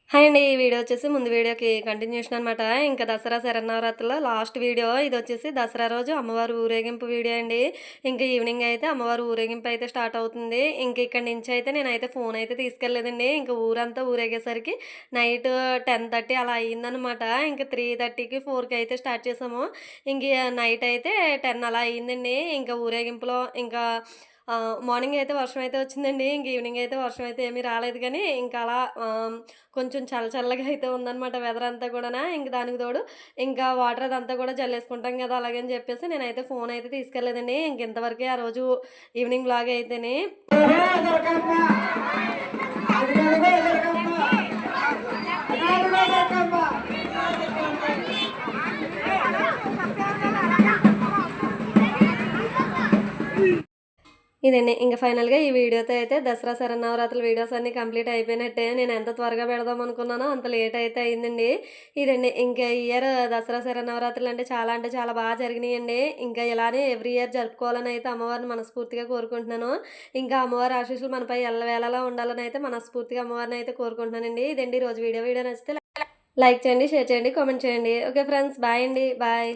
Hi అండి. ఈ video వచ్చేసి ముందు వీడియోకి కంటిన్యూషన్ అనమాట. ఇంకా దసరా శరన్నవరాత్రుల లాస్ట్ వీడియో ఇదొచ్చేసి దసరా రోజు అమ్మవారి ఊరేగింపు వీడియో అండి. ఇంకా ఈవినింగ్ అయితే అమ్మవారి ఊరేగింపు అయితే స్టార్ట్ అవుతుంది. ఇంక ఇక్కడి నుంచి అయితే నేనైతే ఫోన్ అయితే తీసుకెళ్ళలేదండి. ఇంక ఊరంతా ఊరేగేసరికి నైట్ 10:30 అలా అయిందనమాట. ఇంక 3:30కి 4కి అయితే స్టార్ట్ చేసాము. ఇంక నైట్ అయితే 10 అలా అయిందండి. ఇంకా ఊరేగింపులో ఇంకా మార్నింగ్ అయితే వర్షం అయితే వచ్చిందండి. ఇంక ఈవినింగ్ అయితే వర్షం అయితే ఏమీ రాలేదు గానీ, ఇంకా అలా కొంచెం చల్లగా అయితే ఉందనమాట వెదర్ అంతా కూడానా. ఇంక దానికి తోడు ఇంకా వాటర్ అదంతా కూడా జల్లేసుకుంటాం గదా! అలాగని జెప్పేసి నేనైతే ఫోన్ అయితే తీసుకెళ్ళలేదండి. ఇంక ఇంతవరకే ఆ రోజు ఈవినింగ్ వ్లాగ్ అయితేని. ఇదండి. ఇంక ఫైనల్‌గా ఈ వీడియోతో అయితే దసరా శరన్నవరాత్రుల వీడియోస్ అన్నీ కంప్లీట్ అయిపోయినట్టే. నేను ఎంత త్వరగా పెడదాం అనుకున్నానో అంత లేట్ అయితే అయిందండి. ఇదండి. ఇంకా ఈ ఇయర్ దసరా శరన్నవరాత్రులు అంటే చాలా బాగా జరిగినాయండి. ఇంకా ఇలానే ఎవ్రీ ఇయర్ జరుపుకోవాలని అయితే అమ్మవారిని మనస్ఫూర్తిగా కోరుకుంటున్నాను. ఇంకా అమ్మవారి ఆశీస్సులు మనపై ఎల్లవేళలా ఉండాలని అయితే మనస్ఫూర్తిగా అమ్మవారిని అయితే కోరుకుంటున్నానండి. ఇదండి ఈరోజు వీడియో. వీడియో నచ్చితే లైక్ చేయండి, షేర్ చేయండి, కామెంట్ చేయండి. ఓకే ఫ్రెండ్స్, బాయ్ అండి. బాయ్.